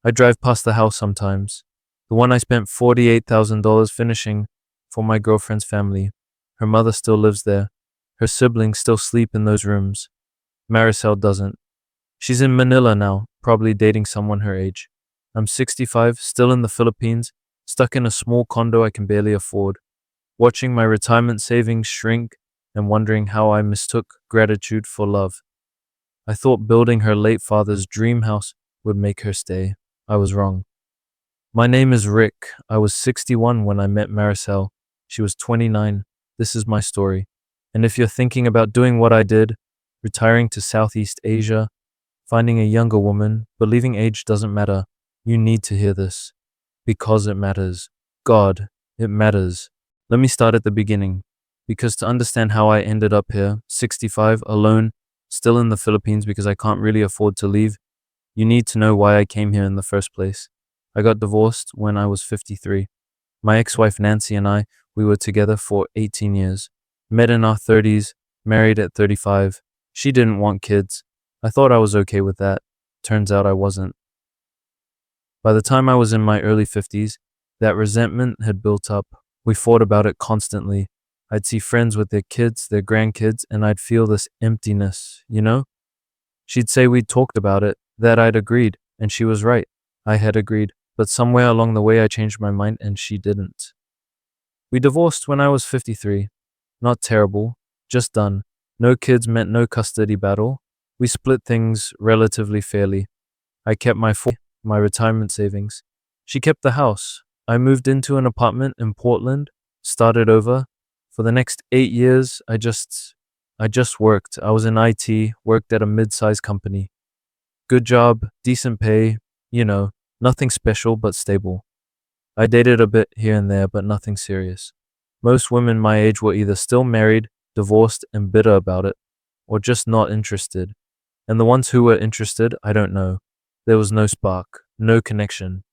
I drive past the house sometimes. The one I spent $48,000 finishing for my girlfriend's family. Her mother still lives there. Her siblings still sleep in those rooms. Maricel doesn't. She's in Manila now, probably dating someone her age. I'm 65, still in the Philippines, stuck in a small condo I can barely afford, watching my retirement savings shrink and wondering how I mistook gratitude for love. I thought building her late father's dream house would make her stay. I was wrong. My name is Rick. I was 61 when I met Maricel. She was 29. This is my story. And if you're thinking about doing what I did, retiring to Southeast Asia, finding a younger woman, believing age doesn't matter, you need to hear this. Because it matters. God, it matters. Let me start at the beginning. Because to understand how I ended up here, 65, alone, still in the Philippines because I can't really afford to leave, you need to know why I came here in the first place. I got divorced when I was 53. My ex-wife Nancy and I, we were together for 18 years. Met in our 30s, married at 35. She didn't want kids. I thought I was okay with that. Turns out I wasn't. By the time I was in my early 50s, that resentment had built up. We fought about it constantly. I'd see friends with their kids, their grandkids, and I'd feel this emptiness, you know? She'd say we'd talked about it, that I'd agreed, and she was right. I had agreed, but somewhere along the way I changed my mind and she didn't. We divorced when I was 53. Not terrible, just done. No kids meant no custody battle. We split things relatively fairly. I kept my retirement savings. She kept the house. I moved into an apartment in Portland, started over. For the next 8 years, I just worked. I was in IT, worked at a mid-sized company. Good job, decent pay, nothing special but stable. I dated a bit here and there, but nothing serious. Most women my age were either still married, divorced, and bitter about it, or just not interested. And the ones who were interested, I don't know. There was no spark, no connection.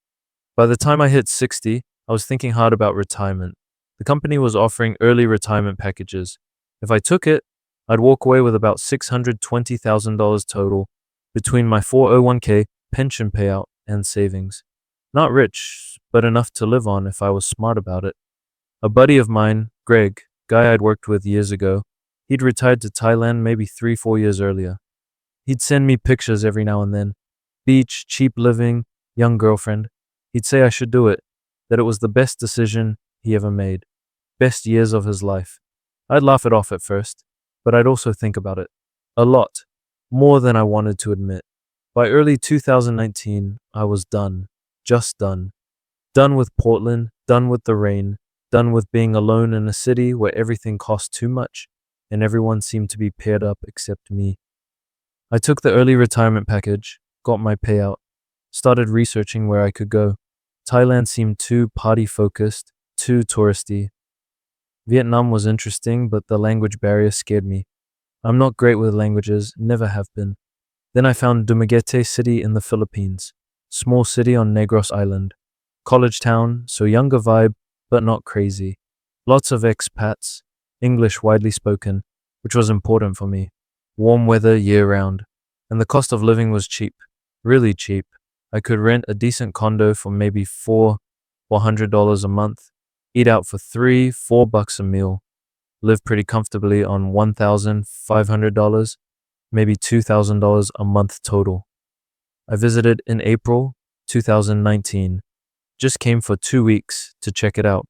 By the time I hit 60, I was thinking hard about retirement. The company was offering early retirement packages. If I took it, I'd walk away with about $620,000 total between my 401k, pension payout, and savings. Not rich, but enough to live on if I was smart about it. A buddy of mine, Greg, guy I'd worked with years ago, he'd retired to Thailand maybe 3-4 years earlier. He'd send me pictures every now and then. Beach, cheap living, young girlfriend. He'd say I should do it, that it was the best decision he ever made. Best years of his life. I'd laugh it off at first, but I'd also think about it. A lot. More than I wanted to admit. By early 2019, I was done. Just done. Done with Portland, done with the rain, done with being alone in a city where everything cost too much and everyone seemed to be paired up except me. I took the early retirement package, got my payout, started researching where I could go. Thailand seemed too party-focused, too touristy. Vietnam was interesting, but the language barrier scared me. I'm not great with languages, never have been. Then I found Dumaguete City in the Philippines. Small city on Negros Island. College town, so younger vibe, but not crazy. Lots of expats, English widely spoken, which was important for me. Warm weather year-round. And the cost of living was cheap. Really cheap. I could rent a decent condo for maybe $400 a month, eat out for $3-4 a meal, live pretty comfortably on $1,500, maybe $2,000 a month total. I visited in April 2019. Just came for 2 weeks to check it out,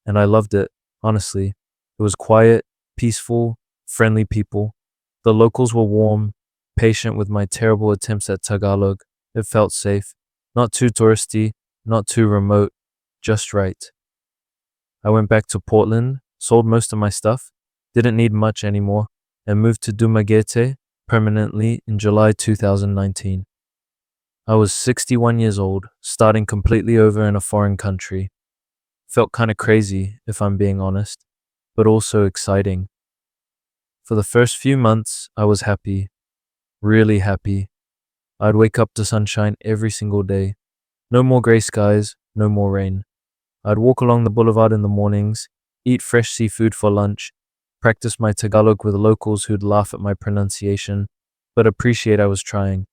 and I loved it, honestly. It was quiet, peaceful, friendly people. The locals were warm, patient with my terrible attempts at Tagalog. It felt safe. Not too touristy, not too remote, just right. I went back to Portland, sold most of my stuff, didn't need much anymore, and moved to Dumaguete permanently in July 2019. I was 61 years old, starting completely over in a foreign country. Felt kinda crazy, if I'm being honest, but also exciting. For the first few months, I was happy. Really happy. I'd wake up to sunshine every single day. No more gray skies, no more rain. I'd walk along the boulevard in the mornings, eat fresh seafood for lunch, practice my Tagalog with locals who'd laugh at my pronunciation, but appreciate I was trying.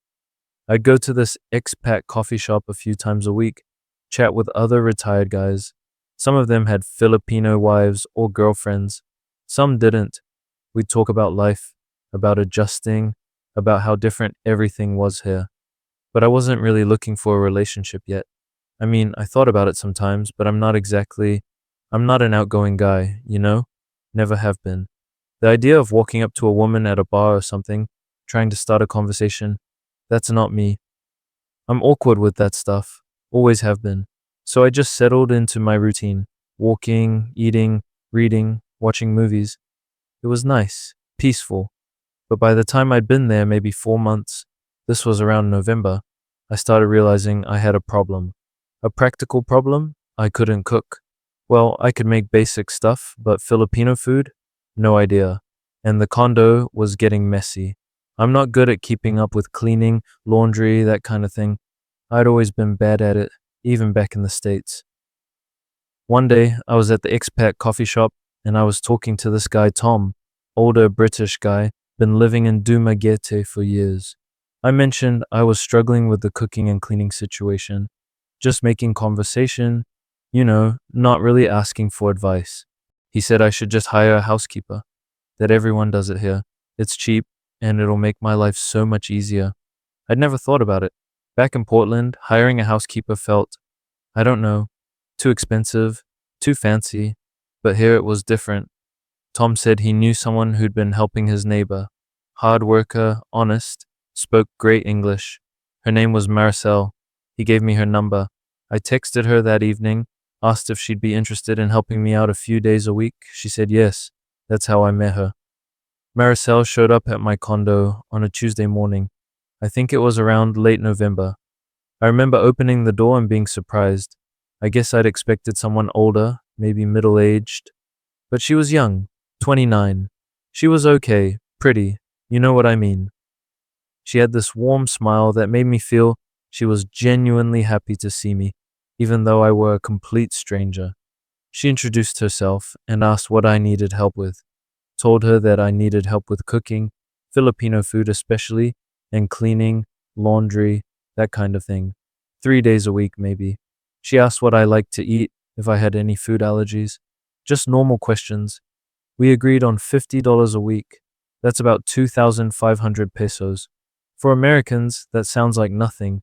I'd go to this expat coffee shop a few times a week, chat with other retired guys. Some of them had Filipino wives or girlfriends. Some didn't. We'd talk about life, about adjusting, about how different everything was here. But I wasn't really looking for a relationship yet. I mean, I thought about it sometimes, but I'm not an outgoing guy, you know? Never have been. The idea of walking up to a woman at a bar or something, trying to start a conversation, that's not me. I'm awkward with that stuff. Always have been. So I just settled into my routine. Walking, eating, reading, watching movies. It was nice, peaceful. But by the time I'd been there maybe 4 months, this was around November, I started realizing I had a problem. A practical problem? I couldn't cook. Well, I could make basic stuff, but Filipino food? No idea. And the condo was getting messy. I'm not good at keeping up with cleaning, laundry, that kind of thing. I'd always been bad at it, even back in the States. One day, I was at the expat coffee shop and I was talking to this guy, Tom, older British guy, been living in Dumaguete for years. I mentioned I was struggling with the cooking and cleaning situation, just making conversation, not really asking for advice. He said I should just hire a housekeeper, that everyone does it here. It's cheap and it'll make my life so much easier. I'd never thought about it. Back in Portland, hiring a housekeeper felt, I don't know, too expensive, too fancy, but here it was different. Tom said he knew someone who'd been helping his neighbor. Hard worker, honest, spoke great English. Her name was Maricel. He gave me her number. I texted her that evening, asked if she'd be interested in helping me out a few days a week. She said yes. That's how I met her. Maricel showed up at my condo on a Tuesday morning. I think it was around late November. I remember opening the door and being surprised. I guess I'd expected someone older, maybe middle-aged. But she was young, 29. She was okay, pretty, you know what I mean. She had this warm smile that made me feel she was genuinely happy to see me, even though I were a complete stranger. She introduced herself and asked what I needed help with. Told her that I needed help with cooking, Filipino food especially, and cleaning, laundry, that kind of thing. 3 days a week, maybe. She asked what I liked to eat, if I had any food allergies. Just normal questions. We agreed on $50 a week. That's about 2,500 pesos. For Americans, that sounds like nothing.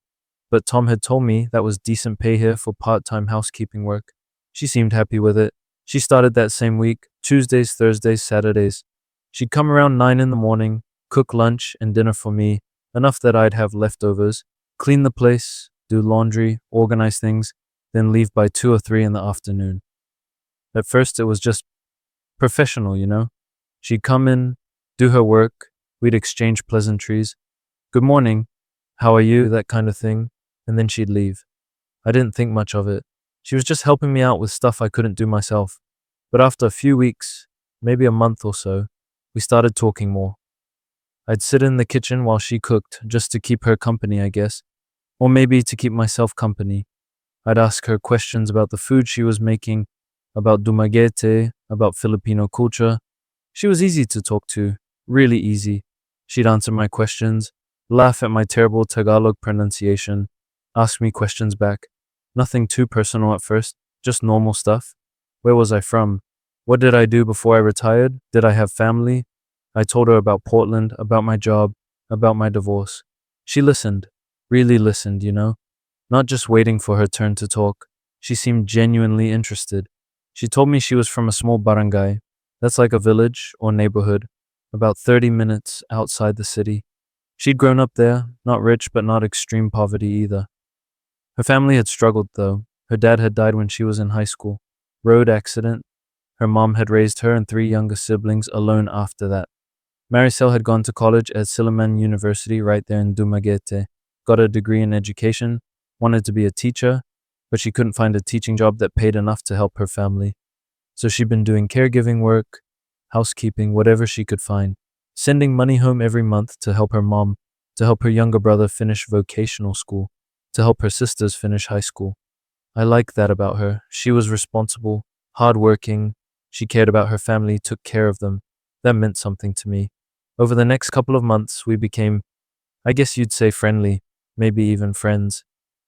But Tom had told me that was decent pay here for part-time housekeeping work. She seemed happy with it. She started that same week, Tuesdays, Thursdays, Saturdays. She'd come around 9 in the morning, cook lunch and dinner for me, enough that I'd have leftovers, clean the place, do laundry, organize things, then leave by 2 or 3 in the afternoon. At first, it was just professional, you know? She'd come in, do her work, we'd exchange pleasantries. Good morning, how are you, that kind of thing, and then she'd leave. I didn't think much of it. She was just helping me out with stuff I couldn't do myself. But after a few weeks, maybe a month or so, we started talking more. I'd sit in the kitchen while she cooked, just to keep her company, I guess. Or maybe to keep myself company. I'd ask her questions about the food she was making, about Dumaguete, about Filipino culture. She was easy to talk to, really easy. She'd answer my questions, laugh at my terrible Tagalog pronunciation, ask me questions back. Nothing too personal at first, just normal stuff. Where was I from? What did I do before I retired? Did I have family? I told her about Portland, about my job, about my divorce. She listened, really listened, you know? Not just waiting for her turn to talk. She seemed genuinely interested. She told me she was from a small barangay. That's like a village or neighborhood, about 30 minutes outside the city. She'd grown up there, not rich but not extreme poverty either. Her family had struggled though. Her dad had died when she was in high school. Road accident. Her mom had raised her and 3 younger siblings alone after that. Maricel had gone to college at Silliman University right there in Dumaguete, got a degree in education, wanted to be a teacher, but she couldn't find a teaching job that paid enough to help her family. So she'd been doing caregiving work, housekeeping, whatever she could find, sending money home every month to help her mom, to help her younger brother finish vocational school, to help her sisters finish high school. I liked that about her. She was responsible, hardworking. She cared about her family, took care of them. That meant something to me. Over the next couple of months, we became, I guess you'd say, friendly. maybe even friends.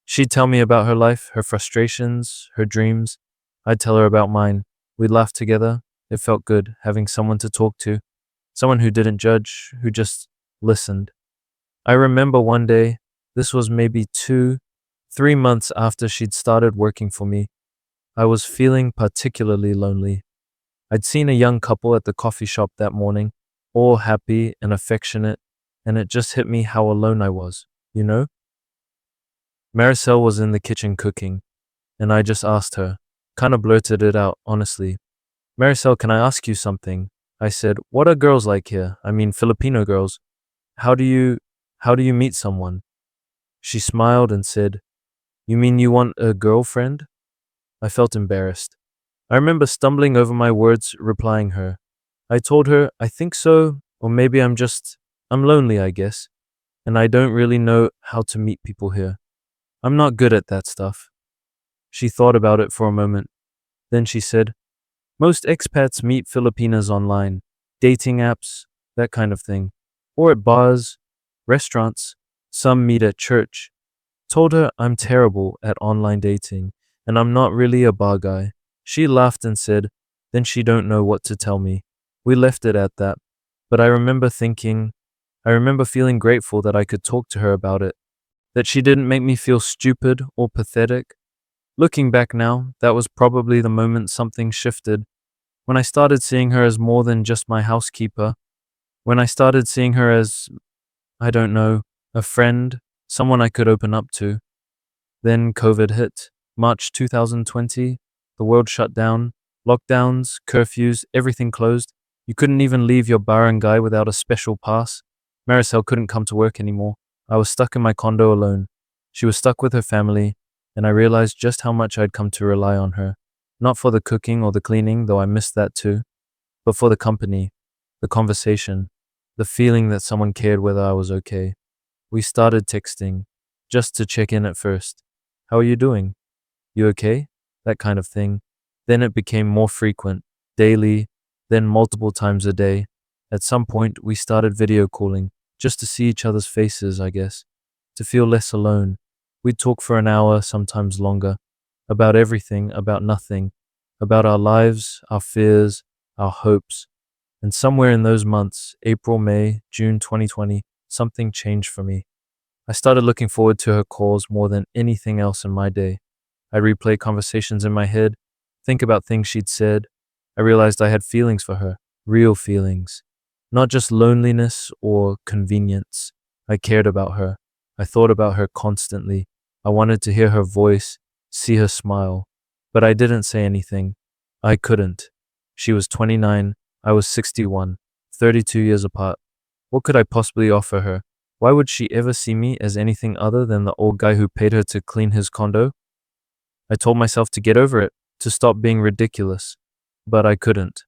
She'd tell me about her life, her frustrations, her dreams. I'd tell her about mine. We'd laugh together. It felt good having someone to talk to, someone who didn't judge, who just listened. I remember one day, this was maybe 3 months after she'd started working for me. I was feeling particularly lonely. I'd seen a young couple at the coffee shop that morning, all happy and affectionate, and it just hit me how alone I was, you know? Maricel was in the kitchen cooking, and I just asked her, kind of blurted it out, honestly. Maricel, can I ask you something? I said, what are girls like here? I mean, Filipino girls. How do you meet someone? She smiled and said, you mean you want a girlfriend? I felt embarrassed. I remember stumbling over my words, replying her. I told her, I think so, or maybe I'm lonely, I guess, and I don't really know how to meet people here. I'm not good at that stuff. She thought about it for a moment. Then she said, most expats meet Filipinas online, dating apps, that kind of thing, or at bars, restaurants, some meet at church. Told her I'm terrible at online dating, and I'm not really a bar guy. She laughed and said, then she don't know what to tell me. We left it at that, but I remember feeling grateful that I could talk to her about it, that she didn't make me feel stupid or pathetic. Looking back now, that was probably the moment something shifted, when I started seeing her as more than just my housekeeper, when I started seeing her as, I don't know, a friend, someone I could open up to. Then COVID hit. March 2020, the world shut down, lockdowns, curfews, everything closed. You couldn't even leave your barangay without a special pass. Maricel couldn't come to work anymore. I was stuck in my condo alone. She was stuck with her family, and I realized just how much I'd come to rely on her. Not for the cooking or the cleaning, though I missed that too, but for the company, the conversation, the feeling that someone cared whether I was okay. We started texting, just to check in at first. How are you doing? You okay? That kind of thing. Then it became more frequent, daily, then multiple times a day. At some point, we started video calling, just to see each other's faces, I guess, to feel less alone. We'd talk for an hour, sometimes longer, about everything, about nothing, about our lives, our fears, our hopes. And somewhere in those months, April, May, June 2020, something changed for me. I started looking forward to her calls more than anything else in my day. I'd replay conversations in my head, think about things she'd said. I realized I had feelings for her, real feelings, not just loneliness or convenience. I cared about her. I thought about her constantly. I wanted to hear her voice, see her smile. But I didn't say anything. I couldn't. She was 29, I was 61, 32 years apart. What could I possibly offer her? Why would she ever see me as anything other than the old guy who paid her to clean his condo? I told myself to get over it, to stop being ridiculous. But I couldn't.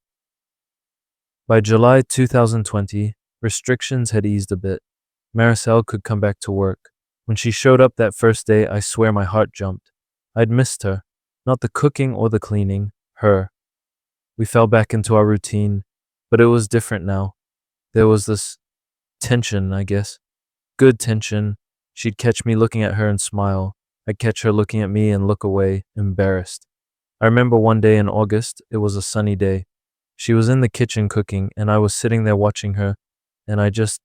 By July 2020, restrictions had eased a bit. Maricel could come back to work. When she showed up that first day, I swear my heart jumped. I'd missed her. Not the cooking or the cleaning, her. We fell back into our routine, but it was different now. There was this tension, I guess. Good tension. She'd catch me looking at her and smile. I'd catch her looking at me and look away, embarrassed. I remember one day in August, it was a sunny day. She was in the kitchen cooking, and I was sitting there watching her, and I just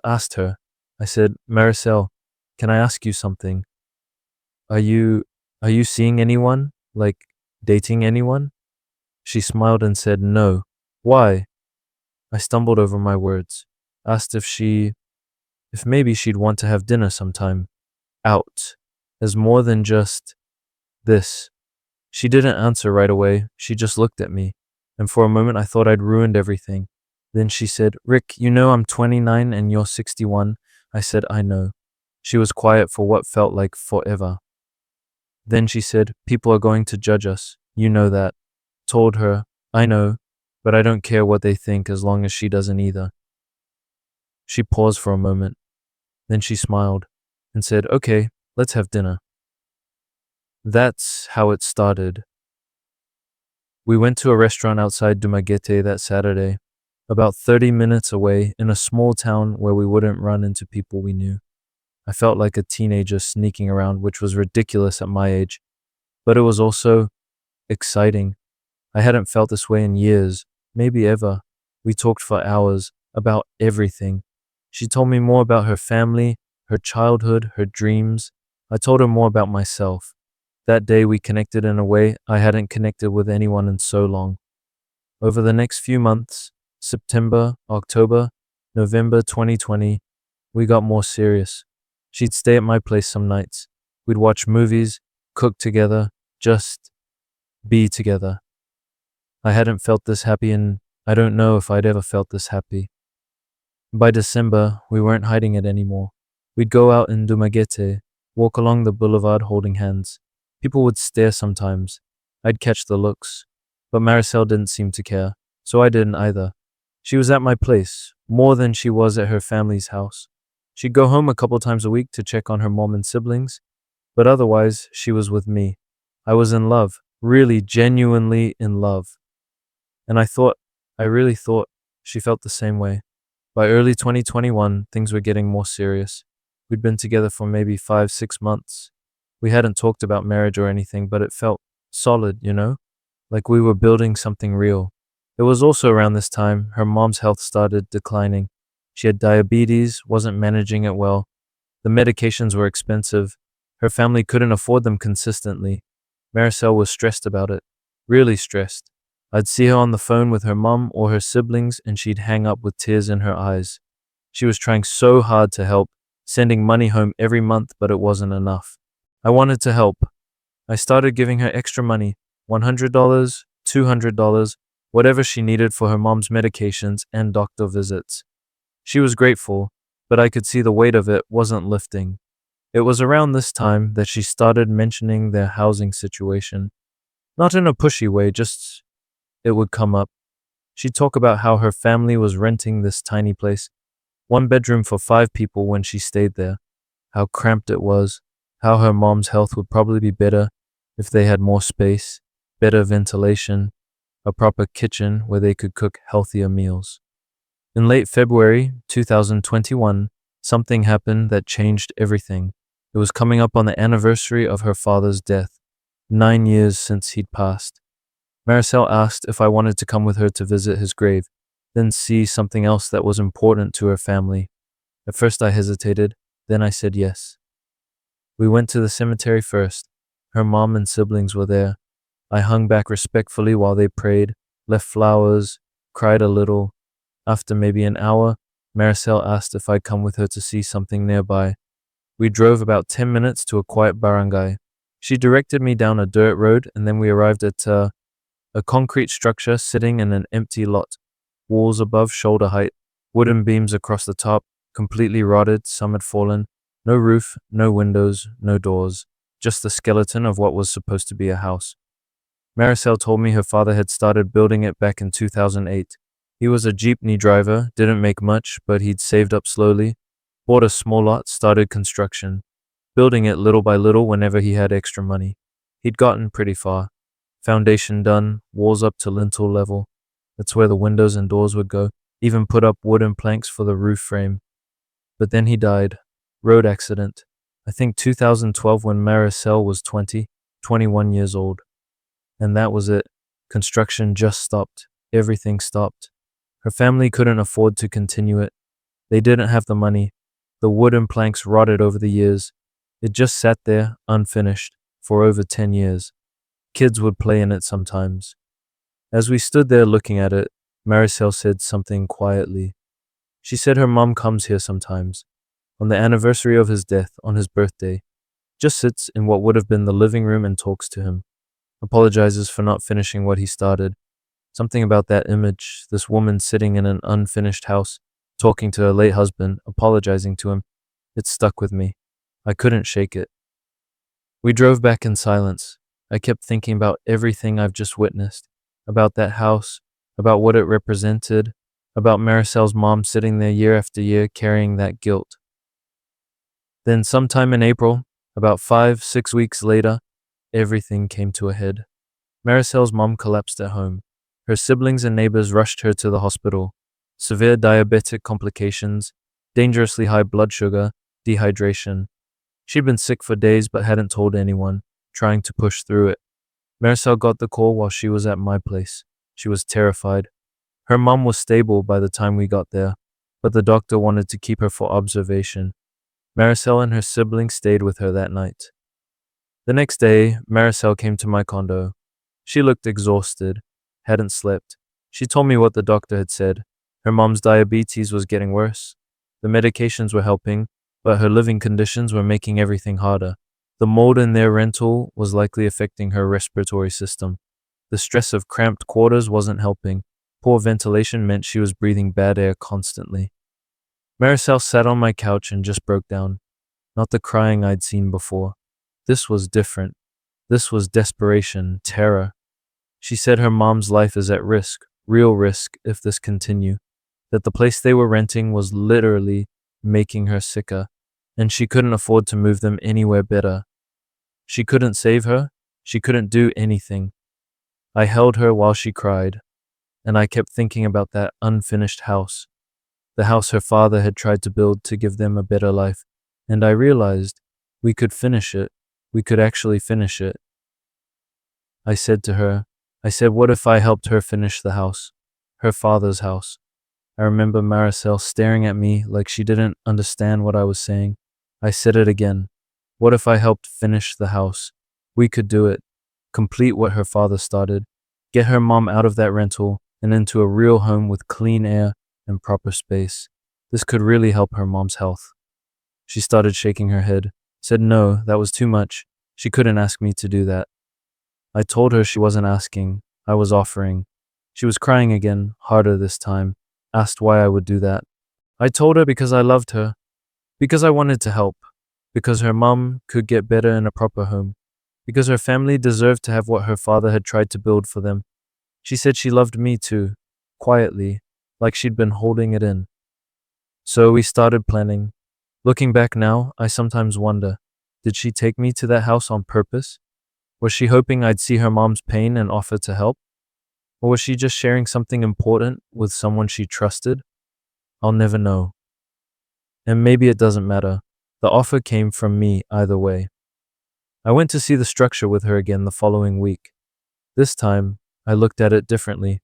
asked her. I said, Maricel, can I ask you something? Are you seeing anyone? Like, dating anyone? She smiled and said, no. Why? I stumbled over my words, asked if maybe she'd want to have dinner sometime. Out. As more than just this. She didn't answer right away. She just looked at me. And for a moment I thought I'd ruined everything. Then she said, Rick, you know I'm 29 and you're 61. I said, I know. She was quiet for what felt like forever. Then she said, people are going to judge us. You know that. Told her, I know, but I don't care what they think as long as she doesn't either. She paused for a moment. Then she smiled and said, okay, let's have dinner. That's how it started. We went to a restaurant outside Dumaguete that Saturday, about 30 minutes away in a small town where we wouldn't run into people we knew. I felt like a teenager sneaking around, which was ridiculous at my age, but it was also exciting. I hadn't felt this way in years, maybe ever. We talked for hours about everything. She told me more about her family, her childhood, her dreams. I told her more about myself. That day we connected in a way I hadn't connected with anyone in so long. Over the next few months, September, October, November 2020, we got more serious. She'd stay at my place some nights. We'd watch movies, cook together, just be together. I hadn't felt this happy and I don't know if I'd ever felt this happy. By December, we weren't hiding it anymore. We'd go out in Dumaguete, walk along the boulevard holding hands. People would stare sometimes. I'd catch the looks. But Maricel didn't seem to care, so I didn't either. She was at my place, more than she was at her family's house. She'd go home a couple times a week to check on her mom and siblings, but otherwise, she was with me. I was in love, really genuinely in love. And I really thought she felt the same way. By early 2021, things were getting more serious. We'd been together for maybe 5, 6 months. We hadn't talked about marriage or anything, but it felt solid, like we were building something real. It was also around this time her mom's health started declining. She had diabetes, wasn't managing it well. The medications were expensive. Her family couldn't afford them consistently. Maricel was stressed about it, really stressed. I'd see her on the phone with her mom or her siblings and she'd hang up with tears in her eyes. She was trying so hard to help, sending money home every month, but it wasn't enough. I wanted to help. I started giving her extra money, $100, $200, whatever she needed for her mom's medications and doctor visits. She was grateful, but I could see the weight of it wasn't lifting. It was around this time that she started mentioning their housing situation. Not in a pushy way, just it would come up. She'd talk about how her family was renting this tiny place, 1 bedroom for 5 people when she stayed there, how cramped it was, how her mom's health would probably be better if they had more space, better ventilation, a proper kitchen where they could cook healthier meals. In late February 2021, something happened that changed everything. It was coming up on the anniversary of her father's death, 9 years since he'd passed. Maricel asked if I wanted to come with her to visit his grave, then see something else that was important to her family. At first I hesitated, then I said yes. We went to the cemetery first. Her mom and siblings were there. I hung back respectfully while they prayed, left flowers, cried a little. After maybe an hour, Maricel asked if I'd come with her to see something nearby. We drove about 10 minutes to a quiet barangay. She directed me down a dirt road and then we arrived at a concrete structure sitting in an empty lot. Walls above shoulder height, wooden beams across the top, completely rotted, some had fallen. No roof, no windows, no doors, just the skeleton of what was supposed to be a house. Maricel told me her father had started building it back in 2008. He was a jeepney driver, didn't make much, but he'd saved up slowly, bought a small lot, started construction, building it little by little whenever he had extra money. He'd gotten pretty far. Foundation done, walls up to lintel level. That's where the windows and doors would go, even put up wooden planks for the roof frame. But then he died. Road accident. I think 2012 when Maricel was 21 years old. And that was it. Construction just stopped. Everything stopped. Her family couldn't afford to continue it. They didn't have the money. The wooden planks rotted over the years. It just sat there, unfinished, for over 10 years. Kids would play in it sometimes. As we stood there looking at it, Maricel said something quietly. She said her mom comes here sometimes. On the anniversary of his death, on his birthday, just sits in what would have been the living room and talks to him. Apologizes for not finishing what he started. Something about that image, this woman sitting in an unfinished house, talking to her late husband, apologizing to him, it stuck with me. I couldn't shake it. We drove back in silence. I kept thinking about everything I've just witnessed, about that house, about what it represented, about Maricel's mom sitting there year after year carrying that guilt. Then sometime in April, about 5, 6 weeks later, everything came to a head. Maricel's mom collapsed at home. Her siblings and neighbors rushed her to the hospital. Severe diabetic complications, dangerously high blood sugar, dehydration. She'd been sick for days but hadn't told anyone, trying to push through it. Maricel got the call while she was at my place. She was terrified. Her mom was stable by the time we got there, but the doctor wanted to keep her for observation. Maricel and her siblings stayed with her that night. The next day, Maricel came to my condo. She looked exhausted, hadn't slept. She told me what the doctor had said. Her mom's diabetes was getting worse. The medications were helping, but her living conditions were making everything harder. The mold in their rental was likely affecting her respiratory system. The stress of cramped quarters wasn't helping. Poor ventilation meant she was breathing bad air constantly. Maricel sat on my couch and just broke down. Not the crying I'd seen before. This was different. This was desperation, terror. She said her mom's life is at risk, real risk, if this continued. That the place they were renting was literally making her sicker, and she couldn't afford to move them anywhere better. She couldn't save her. She couldn't do anything. I held her while she cried, and I kept thinking about that unfinished house. The house her father had tried to build to give them a better life, and I realized we could finish it. We could actually finish it. I said to her, what if I helped her finish the house? Her father's house. I remember Maricel staring at me like she didn't understand what I was saying. I said it again. What if I helped finish the house? We could do it. Complete what her father started. Get her mom out of that rental and into a real home with clean air and proper space. This could really help her mom's health. She started shaking her head. Said no, that was too much. She couldn't ask me to do that. I told her she wasn't asking. I was offering. She was crying again, harder this time. Asked why I would do that. I told her because I loved her. Because I wanted to help. Because her mom could get better in a proper home. Because her family deserved to have what her father had tried to build for them. She said she loved me too. Quietly. Like she'd been holding it in. So we started planning. Looking back now, I sometimes wonder, did she take me to that house on purpose? Was she hoping I'd see her mom's pain and offer to help? Or was she just sharing something important with someone she trusted? I'll never know. And maybe it doesn't matter. The offer came from me either way. I went to see the structure with her again the following week. This time, I looked at it differently.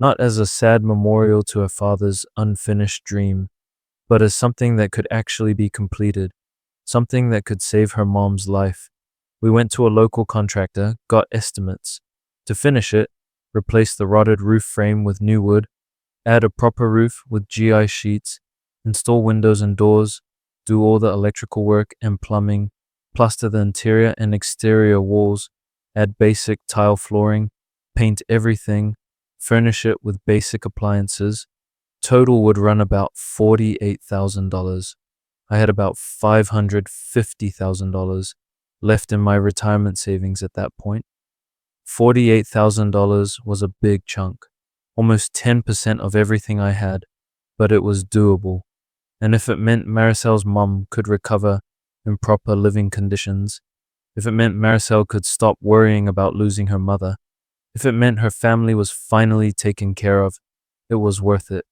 Not as a sad memorial to her father's unfinished dream, but as something that could actually be completed, something that could save her mom's life. We went to a local contractor, got estimates. To finish it, replace the rotted roof frame with new wood, add a proper roof with GI sheets, install windows and doors, do all the electrical work and plumbing, plaster the interior and exterior walls, add basic tile flooring, paint everything, furnish it with basic appliances. Total would run about $48,000. I had about $550,000 left in my retirement savings at that point. $48,000 was a big chunk, almost 10% of everything I had, but it was doable. And if it meant Maricel's mom could recover in proper living conditions, if it meant Maricel could stop worrying about losing her mother, if it meant her family was finally taken care of, it was worth it.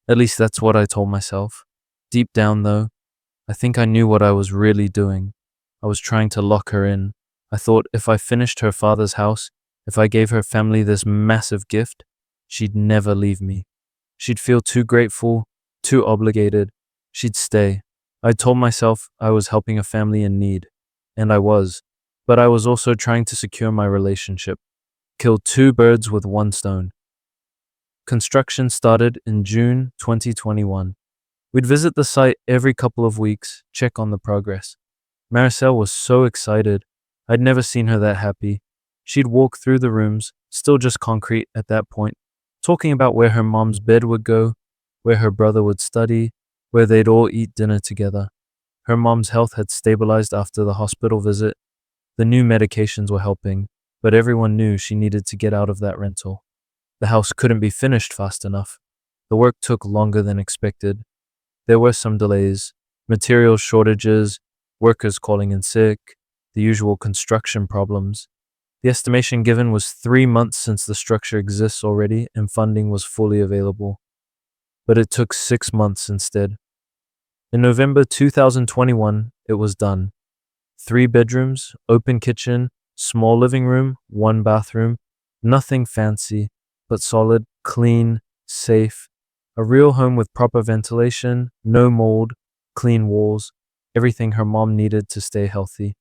At least that's what I told myself. Deep down, though, I think I knew what I was really doing. I was trying to lock her in. I thought if I finished her father's house, if I gave her family this massive gift, she'd never leave me. She'd feel too grateful, too obligated. She'd stay. I told myself I was helping a family in need, and I was. But I was also trying to secure my relationship. Kill two birds with one stone. Construction started in June 2021. We'd visit the site every couple of weeks, check on the progress. Maricel was so excited. I'd never seen her that happy. She'd walk through the rooms, still just concrete at that point, talking about where her mom's bed would go, where her brother would study, where they'd all eat dinner together. Her mom's health had stabilized after the hospital visit. The new medications were helping, but everyone knew she needed to get out of that rental. The house couldn't be finished fast enough. The work took longer than expected. There were some delays, material shortages, workers calling in sick, the usual construction problems. The estimation given was 3 months since the structure exists already and funding was fully available. But it took 6 months instead. In November 2021, it was done. 3 bedrooms, open kitchen, small living room, 1 bathroom. Nothing fancy, but solid, clean, safe. A real home with proper ventilation, no mold, clean walls, everything her mom needed to stay healthy.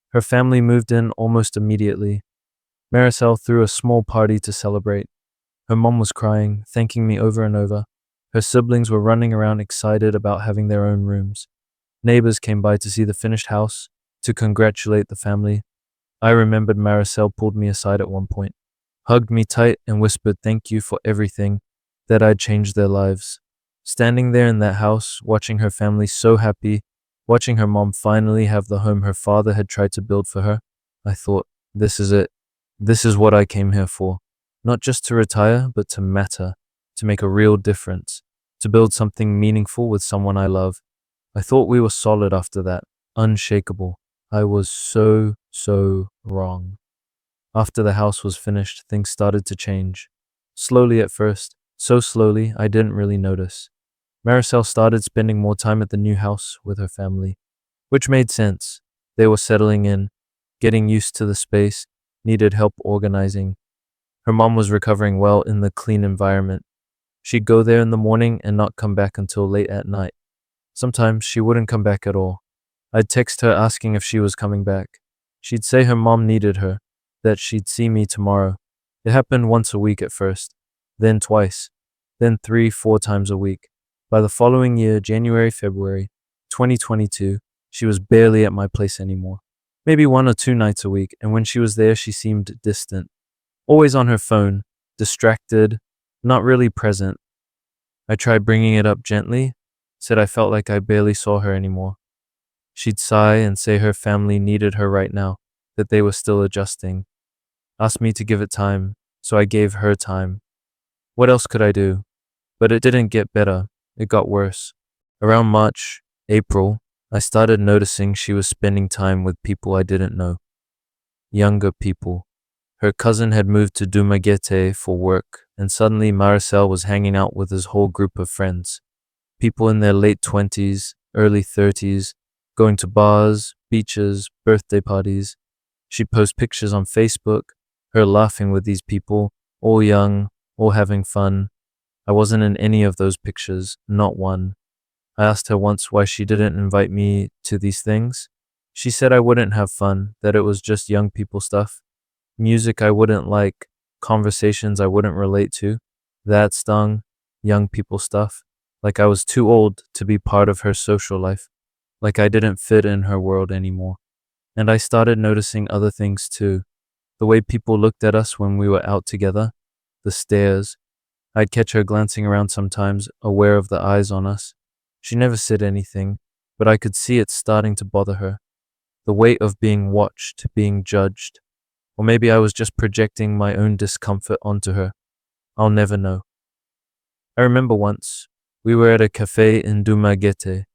Her family moved in almost immediately. Maricel threw a small party to celebrate. Her mom was crying, thanking me over and over. Her siblings were running around excited about having their own rooms. Neighbors came by to see the finished house, to congratulate the family. I remembered Maricel pulled me aside at one point, hugged me tight, and whispered thank you for everything, that I'd changed their lives. Standing there in that house, watching her family so happy, watching her mom finally have the home her father had tried to build for her, I thought, this is it. This is what I came here for. Not just to retire, but to matter, to make a real difference, to build something meaningful with someone I love. I thought we were solid after that, unshakable. I was so wrong. After the house was finished, things started to change. Slowly at first, so slowly I didn't really notice. Maricel started spending more time at the new house with her family, which made sense. They were settling in, getting used to the space, needed help organizing. Her mom was recovering well in the clean environment. She'd go there in the morning and not come back until late at night. Sometimes she wouldn't come back at all. I'd text her asking if she was coming back. She'd say her mom needed her, that she'd see me tomorrow. It happened once a week at first, then twice, then 3, 4 times a week. By the following year, January, February 2022, she was barely at my place anymore. Maybe 1 or 2 nights a week, and when she was there, she seemed distant. Always on her phone, distracted, not really present. I tried bringing it up gently, said I felt like I barely saw her anymore. She'd sigh and say her family needed her right now, that they were still adjusting. Asked me to give it time, so I gave her time. What else could I do? But it didn't get better, it got worse. Around March, April, I started noticing she was spending time with people I didn't know. Younger people. Her cousin had moved to Dumaguete for work, and suddenly Maricel was hanging out with his whole group of friends. People in their late 20s, early 30s, going to bars, beaches, birthday parties. She'd post pictures on Facebook, her laughing with these people, all young, all having fun. I wasn't in any of those pictures, not one. I asked her once why she didn't invite me to these things. She said I wouldn't have fun, that it was just young people stuff. Music I wouldn't like, conversations I wouldn't relate to. That stung, young people stuff. Like I was too old to be part of her social life. Like I didn't fit in her world anymore. And I started noticing other things too. The way people looked at us when we were out together. The stares. I'd catch her glancing around sometimes, aware of the eyes on us. She never said anything, but I could see it starting to bother her. The weight of being watched, being judged. Or maybe I was just projecting my own discomfort onto her. I'll never know. I remember once, we were at a cafe in Dumaguete.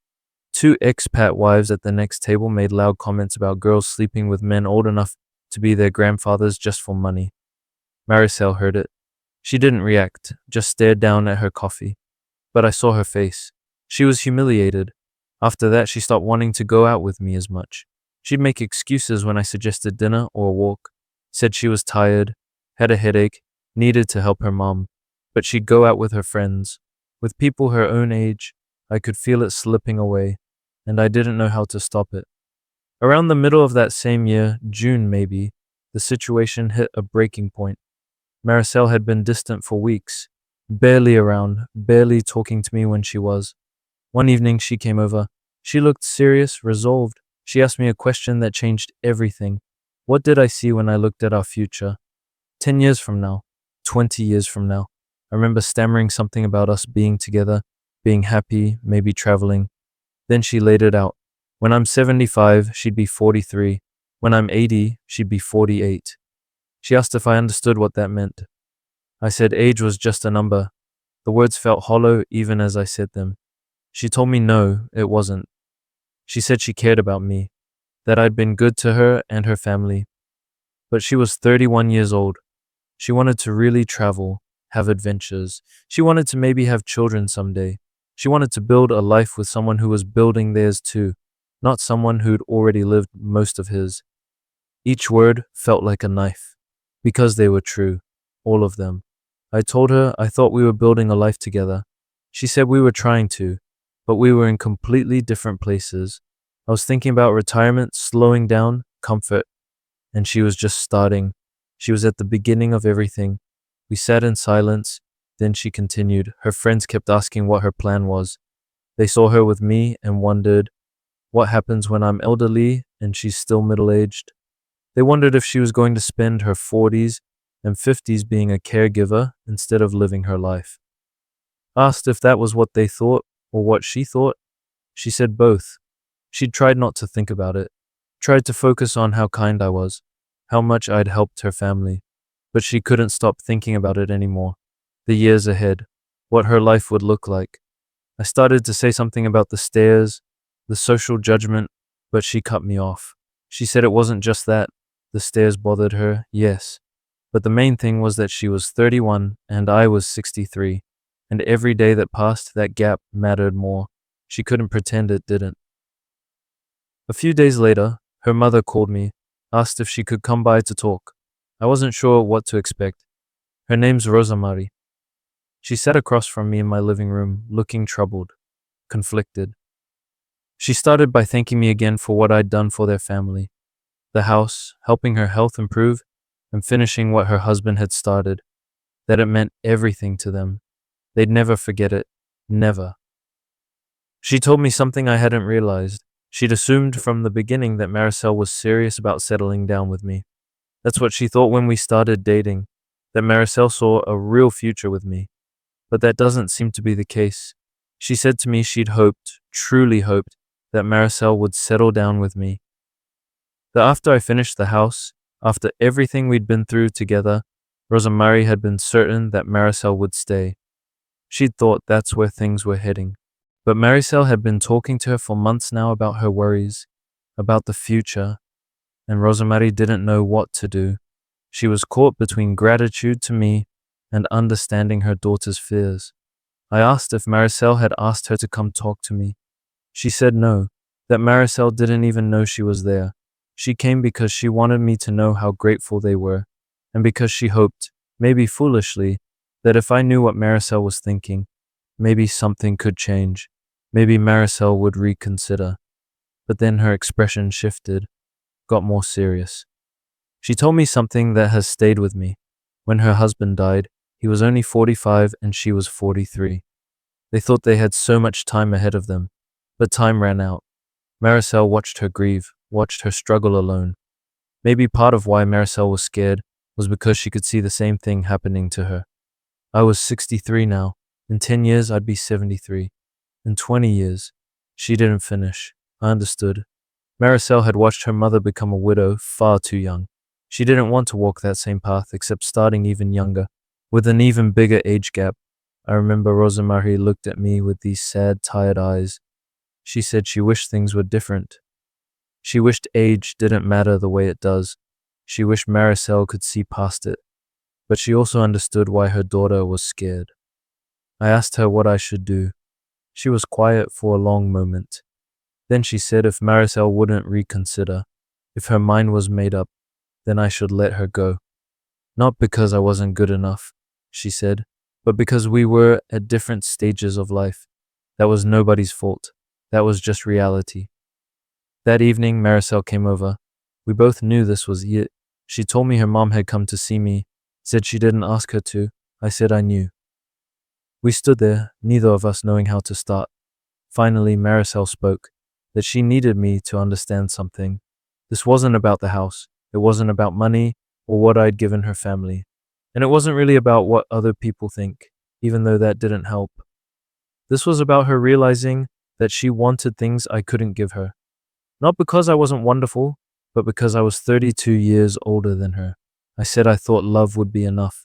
2 expat wives at the next table made loud comments about girls sleeping with men old enough to be their grandfathers just for money. Maricel heard it. She didn't react, just stared down at her coffee. But I saw her face. She was humiliated. After that, she stopped wanting to go out with me as much. She'd make excuses when I suggested dinner or a walk, said she was tired, had a headache, needed to help her mom. But she'd go out with her friends. With people her own age, I could feel it slipping away, and I didn't know how to stop it. Around the middle of that same year, June maybe, the situation hit a breaking point. Maricel had been distant for weeks, barely around, barely talking to me when she was. One evening she came over. She looked serious, resolved. She asked me a question that changed everything. What did I see when I looked at our future? 10 years from now, 20 years from now. I remember stammering something about us being together, being happy, maybe traveling. Then she laid it out. When I'm 75, she'd be 43. When I'm 80, she'd be 48. She asked if I understood what that meant. I said age was just a number. The words felt hollow even as I said them. She told me no, it wasn't. She said she cared about me, that I'd been good to her and her family. But she was 31 years old. She wanted to really travel, have adventures. She wanted to maybe have children someday. She wanted to build a life with someone who was building theirs too, not someone who'd already lived most of his. Each word felt like a knife, because they were true, all of them. I told her I thought we were building a life together. She said we were trying to, but we were in completely different places. I was thinking about retirement, slowing down, comfort, and she was just starting. She was at the beginning of everything. We sat in silence. Then she continued. Her friends kept asking what her plan was. They saw her with me and wondered, what happens when I'm elderly and she's still middle-aged? They wondered if she was going to spend her 40s and 50s being a caregiver instead of living her life. Asked if that was what they thought or what she thought. She said both. She'd tried not to think about it, tried to focus on how kind I was, how much I'd helped her family, but she couldn't stop thinking about it anymore. The years ahead, what her life would look like. I started to say something about the stairs, the social judgment, but she cut me off. She said it wasn't just that. The stairs bothered her, yes. But the main thing was that she was 31 and I was 63, and every day that passed, that gap mattered more. She couldn't pretend it didn't. A few days later, her mother called me, asked if she could come by to talk. I wasn't sure what to expect. Her name's Rosemary. She sat across from me in my living room, looking troubled, conflicted. She started by thanking me again for what I'd done for their family. The house, helping her health improve, and finishing what her husband had started. That it meant everything to them. They'd never forget it. Never. She told me something I hadn't realized. She'd assumed from the beginning that Maricel was serious about settling down with me. That's what she thought when we started dating, that Maricel saw a real future with me. But that doesn't seem to be the case. She said to me she'd hoped, truly hoped, that Maricel would settle down with me. That after I finished the house, after everything we'd been through together, Rosemary had been certain that Maricel would stay. She'd thought that's where things were heading. But Maricel had been talking to her for months now about her worries, about the future, and Rosemary didn't know what to do. She was caught between gratitude to me and understanding her daughter's fears. I asked if Maricel had asked her to come talk to me. She said no, that Maricel didn't even know she was there. She came because she wanted me to know how grateful they were, and because she hoped, maybe foolishly, that if I knew what Maricel was thinking, maybe something could change. Maybe Maricel would reconsider. But then her expression shifted, got more serious. She told me something that has stayed with me. When her husband died, he was only 45 and she was 43. They thought they had so much time ahead of them, but time ran out. Maricel watched her grieve, watched her struggle alone. Maybe part of why Maricel was scared was because she could see the same thing happening to her. I was 63 now. In 10 years, I'd be 73. In 20 years. She didn't finish. I understood. Maricel had watched her mother become a widow far too young. She didn't want to walk that same path except starting even younger, with an even bigger age gap. I remember Rosemary looked at me with these sad, tired eyes. She said she wished things were different. She wished age didn't matter the way it does. She wished Maricel could see past it. But she also understood why her daughter was scared. I asked her what I should do. She was quiet for a long moment. Then she said if Maricel wouldn't reconsider, if her mind was made up, then I should let her go. Not because I wasn't good enough, she said, but because we were at different stages of life. That was nobody's fault. That was just reality. That evening, Maricel came over. We both knew this was it. She told me her mom had come to see me, said she didn't ask her to. I said I knew. We stood there, neither of us knowing how to start. Finally, Maricel spoke, that she needed me to understand something. This wasn't about the house. It wasn't about money or what I'd given her family. And it wasn't really about what other people think, even though that didn't help. This was about her realizing that she wanted things I couldn't give her. Not because I wasn't wonderful, but because I was 32 years older than her. I said I thought love would be enough.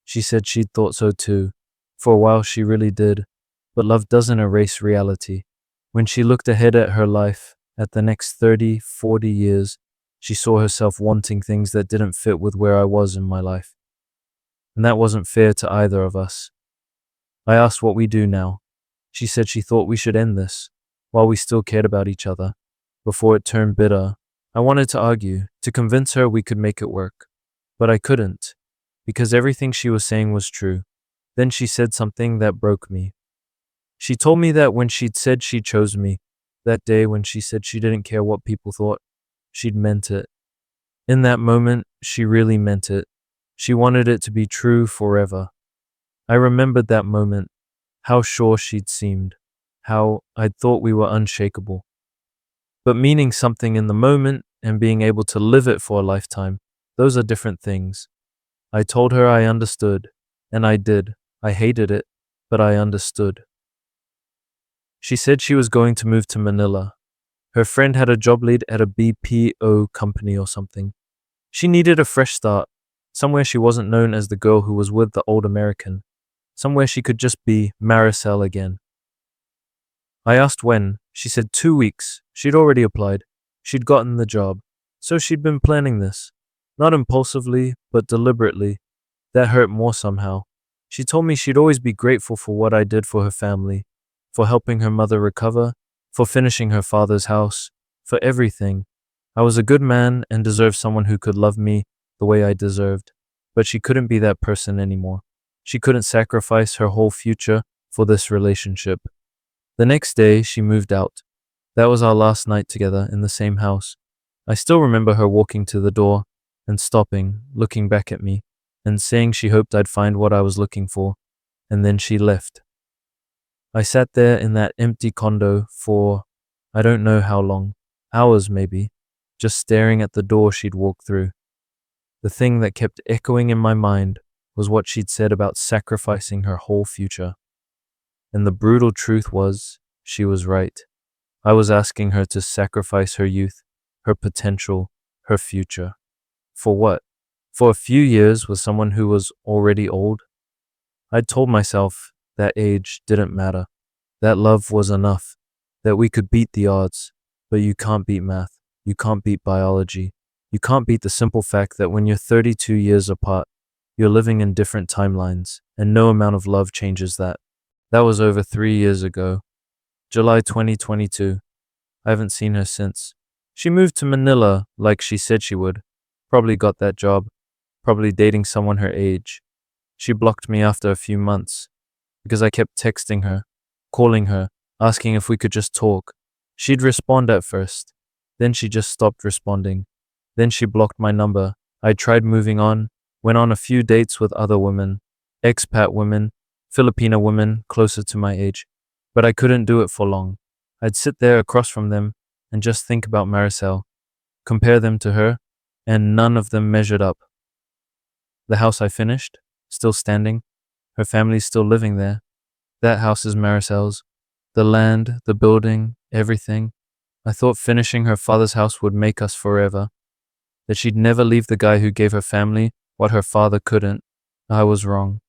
She said she'd thought so too. For a while she really did. But love doesn't erase reality. When she looked ahead at her life, at the next 30, 40 years, she saw herself wanting things that didn't fit with where I was in my life. And that wasn't fair to either of us. I asked what we do now. She said she thought we should end this while we still cared about each other before it turned bitter. I wanted to argue, to convince her we could make it work. But I couldn't, because everything she was saying was true. Then she said something that broke me. She told me that when she'd said she chose me, that day when she said she didn't care what people thought, she'd meant it. In that moment, she really meant it. She wanted it to be true forever. I remembered that moment, how sure she'd seemed, how I'd thought we were unshakable. But meaning something in the moment and being able to live it for a lifetime, those are different things. I told her I understood, and I did. I hated it, but I understood. She said she was going to move to Manila. Her friend had a job lead at a BPO company or something. She needed a fresh start, somewhere she wasn't known as the girl who was with the old American, somewhere she could just be Maricel again. I asked when. She said 2 weeks. She'd already applied. She'd gotten the job. So she'd been planning this. Not impulsively, but deliberately. That hurt more somehow. She told me she'd always be grateful for what I did for her family, for helping her mother recover, for finishing her father's house, for everything. I was a good man and deserved someone who could love me the way I deserved. But she couldn't be that person anymore. She couldn't sacrifice her whole future for this relationship. The next day, she moved out. That was our last night together in the same house. I still remember her walking to the door and stopping, looking back at me, and saying she hoped I'd find what I was looking for, and then she left. I sat there in that empty condo for, I don't know how long, hours maybe, just staring at the door she'd walked through. The thing that kept echoing in my mind was what she'd said about sacrificing her whole future. And the brutal truth was, she was right. I was asking her to sacrifice her youth, her potential, her future. For what? For a few years with someone who was already old? I'd told myself that age didn't matter, that love was enough, that we could beat the odds, but you can't beat math, you can't beat biology, you can't beat the simple fact that when you're 32 years apart, you're living in different timelines, and no amount of love changes that. That was over 3 years ago. July 2022. I haven't seen her since. She moved to Manila like she said she would. Probably got that job. Probably dating someone her age. She blocked me after a few months because I kept texting her, calling her, asking if we could just talk. She'd respond at first. Then she just stopped responding. Then she blocked my number. I tried moving on, went on a few dates with other women, expat women, Filipina women closer to my age, but I couldn't do it for long. I'd sit there across from them and just think about Maricel, compare them to her, and none of them measured up. The house I finished, still standing, her family's still living there. That house is Maricel's. The land, the building, everything. I thought finishing her father's house would make us forever, that she'd never leave the guy who gave her family what her father couldn't. I was wrong.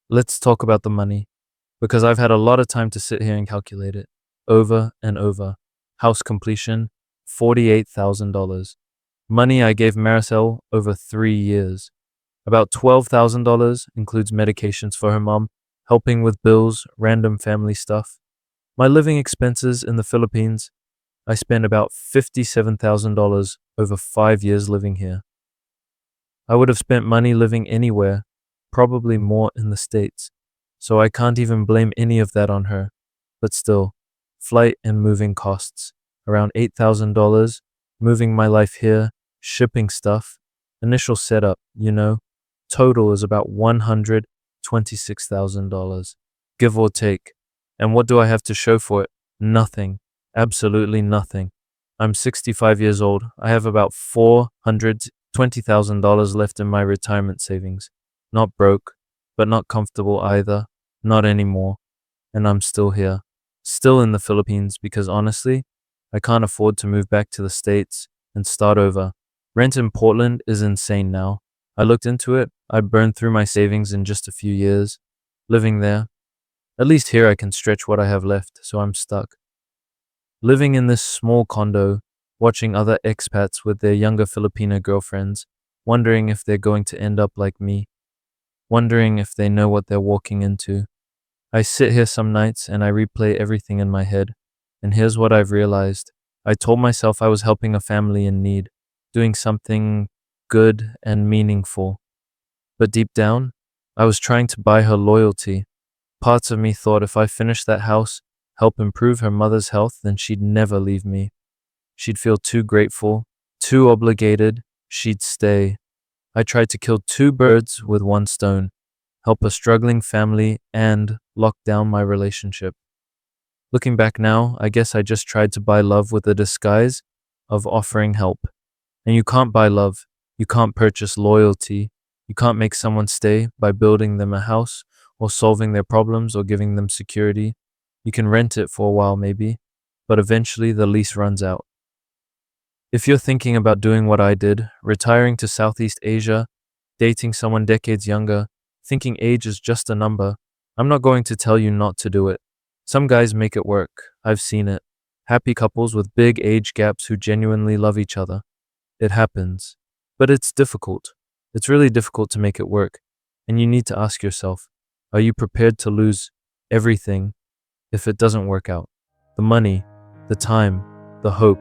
Let's talk about the money, because I've had a lot of time to sit here and calculate it, over and over. House completion, $48,000. Money I gave Maricel over 3 years. About $12,000 includes medications for her mom, helping with bills, random family stuff. My living expenses in the Philippines, I spent about $57,000 over 5 years living here. I would have spent money living anywhere, probably more in the States, so I can't even blame any of that on her. But still, flight and moving costs, around $8,000, moving my life here, shipping stuff, initial setup, total is about $126,000, give or take. And what do I have to show for it? Nothing. Absolutely nothing. I'm 65 years old. I have about $420,000 left in my retirement savings. Not broke, but not comfortable either. Not anymore. And I'm still here. Still in the Philippines because honestly, I can't afford to move back to the States and start over. Rent in Portland is insane now. I looked into it. I burned through my savings in just a few years. Living there. At least here I can stretch what I have left, so I'm stuck. Living in this small condo, watching other expats with their younger Filipina girlfriends, wondering if they're going to end up like me, wondering if they know what they're walking into. I sit here some nights and I replay everything in my head. And here's what I've realized. I told myself I was helping a family in need, doing something good and meaningful. But deep down, I was trying to buy her loyalty. Parts of me thought if I finished that house, help improve her mother's health, then she'd never leave me. She'd feel too grateful, too obligated, she'd stay. I tried to kill two birds with one stone, help a struggling family and lock down my relationship. Looking back now, I guess I just tried to buy love with the disguise of offering help. And you can't buy love. You can't purchase loyalty. You can't make someone stay by building them a house or solving their problems or giving them security. You can rent it for a while maybe, but eventually the lease runs out. If you're thinking about doing what I did, retiring to Southeast Asia, dating someone decades younger, thinking age is just a number, I'm not going to tell you not to do it. Some guys make it work. I've seen it. Happy couples with big age gaps who genuinely love each other. It happens. But it's difficult. It's really difficult to make it work. And you need to ask yourself, are you prepared to lose everything if it doesn't work out? The money, the time, the hope,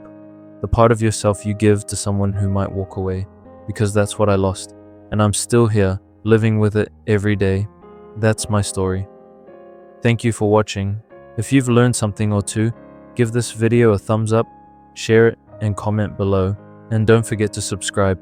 the part of yourself you give to someone who might walk away. Because that's what I lost. And I'm still here, living with it every day. That's my story. Thank you for watching. If you've learned something or two, give this video a thumbs up, share it, and comment below. And don't forget to subscribe.